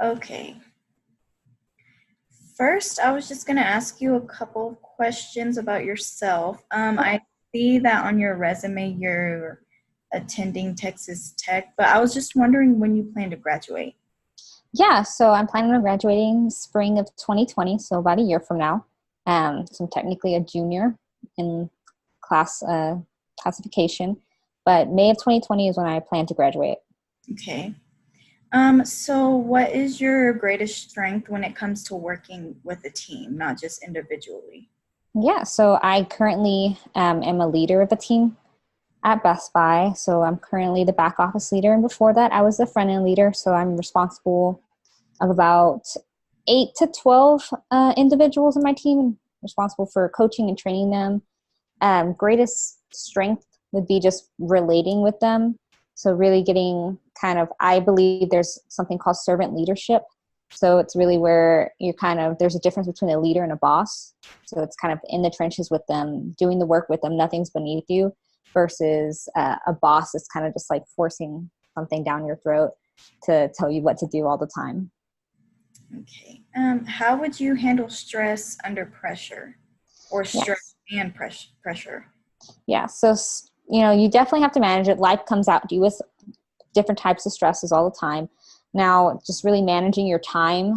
Okay. First, I was just going to ask you a couple of questions about yourself. I see that on your resume you're attending Texas Tech, but I was just wondering when you plan to graduate. Yeah, so I'm planning on graduating spring of 2020, so about a year from now. So I'm technically a junior in class classification, but May of 2020 is when I plan to graduate. Okay. So what is your greatest strength when it comes to working with a team, not just individually? Yeah, so I currently am a leader of a team at Best Buy. So I'm currently the back office leader, and before that, I was the front end leader. So I'm responsible of about 8 to 12 individuals in my team, responsible for coaching and training them. Greatest strength would be just relating with them. So really getting I believe there's something called servant leadership. So it's really where there's a difference between a leader and a boss. So it's kind of in the trenches with them, doing the work with them, nothing's beneath you, versus a boss is kind of just like forcing something down your throat to tell you what to do all the time. Okay. How would you handle stress under pressure or stress Yes. and pressure? Yeah. So, you definitely have to manage it. Life comes out to you with different types of stresses all the time. Now, just really managing your time,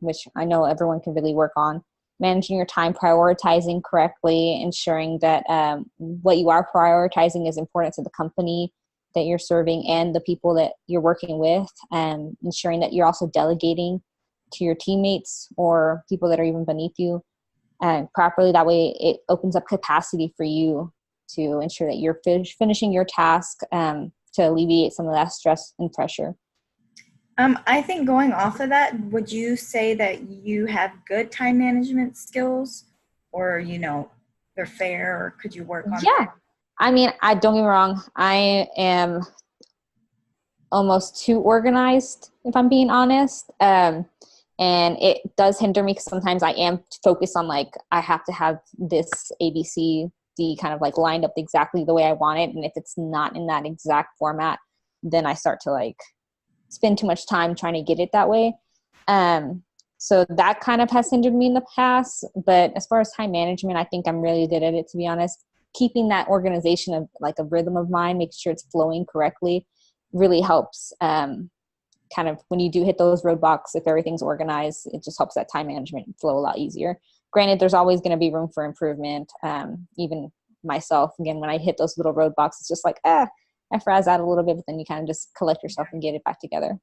which I know everyone can really work on, managing your time, prioritizing correctly, ensuring that what you are prioritizing is important to the company that you're serving and the people that you're working with, and ensuring that you're also delegating to your teammates or people that are even beneath you properly. That way it opens up capacity for you to ensure that you're finishing your task to alleviate some of that stress and pressure. I think going off of that, would you say that you have good time management skills or, they're fair or could you work on Yeah. I mean, I don't get me wrong. I am almost too organized, if I'm being honest. And it does hinder me because sometimes I am focused on like, I have to have this ABCD kind of like lined up exactly the way I want it. And if it's not in that exact format, then I start to like spend too much time trying to get it that way. Um, so that kind of has hindered me in the past. But as far as time management, I think I'm really good at it, to be honest. Keeping that organization of like a rhythm of mine, making sure it's flowing correctly, really helps. Kind of when you do hit those roadblocks, if everything's organized, it just helps that time management flow a lot easier. Granted, there's always going to be room for improvement. Even myself, again, when I hit those little roadblocks, it's just like, I frazz out a little bit, but then you kind of just collect yourself and get it back together.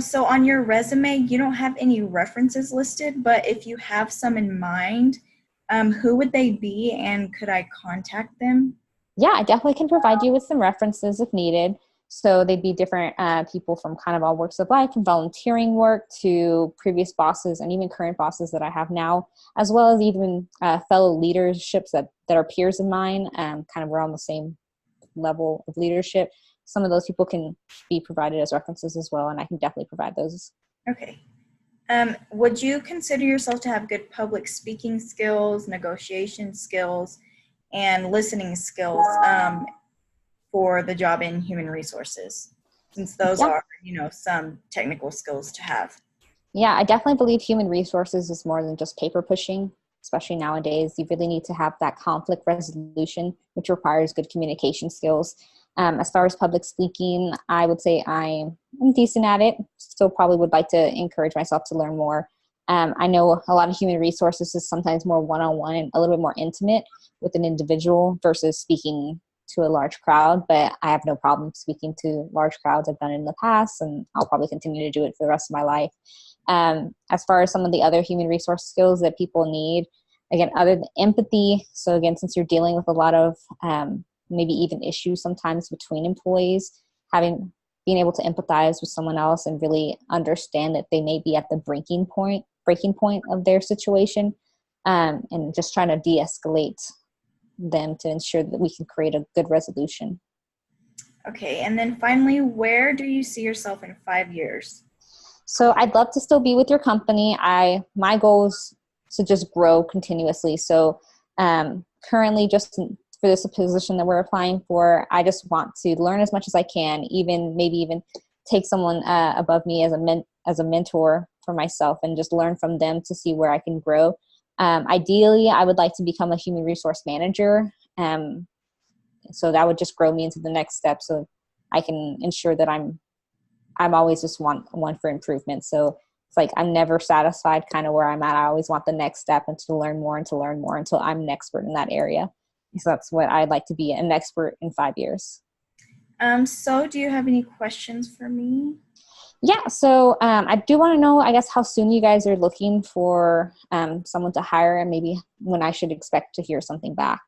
So on your resume, you don't have any references listed, but if you have some in mind, who would they be and could I contact them? Yeah, I definitely can provide you with some references if needed. So they'd be different people from kind of all works of life, from volunteering work to previous bosses and even current bosses that I have now, as well as even fellow leaderships that are peers of mine. Kind of we're on the same level of leadership. Some of those people can be provided as references as well, and I can definitely provide those. Okay. Would you consider yourself to have good public speaking skills, negotiation skills, and listening skills for the job in human resources? Since those Yeah. are, some technical skills to have. Yeah, I definitely believe human resources is more than just paper pushing, especially nowadays. You really need to have that conflict resolution, which requires good communication skills. As far as public speaking, I would say I'm decent at it. Still probably would like to encourage myself to learn more. I know a lot of human resources is sometimes more one-on-one and a little bit more intimate with an individual versus speaking to a large crowd, but I have no problem speaking to large crowds. I've done it in the past, and I'll probably continue to do it for the rest of my life. As far as some of the other human resource skills that people need, again, other than empathy. So again, since you're dealing with a lot of maybe even issues sometimes between employees, being able to empathize with someone else and really understand that they may be at the breaking point of their situation, and just trying to de-escalate them to ensure that we can create a good resolution. Okay, and then finally, where do you see yourself in 5 years? So I'd love to still be with your company. My goal is to just grow continuously. So currently, just for this position that we're applying for, I just want to learn as much as I can, even maybe even take someone above me as a mentor for myself and just learn from them to see where I can grow. Ideally, I would like to become a human resource manager. So that would just grow me into the next step, so I can ensure that I'm always just want one for improvement. So it's like I'm never satisfied kind of where I'm at. I always want the next step and to learn more until I'm an expert in that area. So that's what I'd like to be, an expert in 5 years. So do you have any questions for me? Yeah, so I do want to know, I guess, how soon you guys are looking for someone to hire, and maybe when I should expect to hear something back.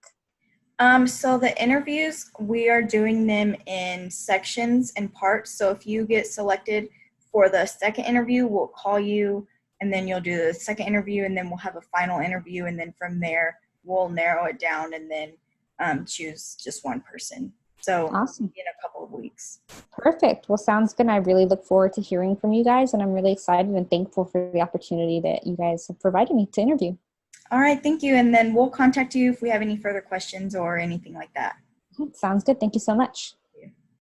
So the interviews, we are doing them in sections and parts. So if you get selected for the second interview, we'll call you, and then you'll do the second interview, and then we'll have a final interview, and then from there we'll narrow it down and then choose just one person. So Awesome. in a couple of weeks. Perfect. Well, sounds good. I really look forward to hearing from you guys, and I'm really excited and thankful for the opportunity that you guys have provided me to interview. All right, thank you. And then we'll contact you if we have any further questions or anything like that. Sounds good. Thank you so much.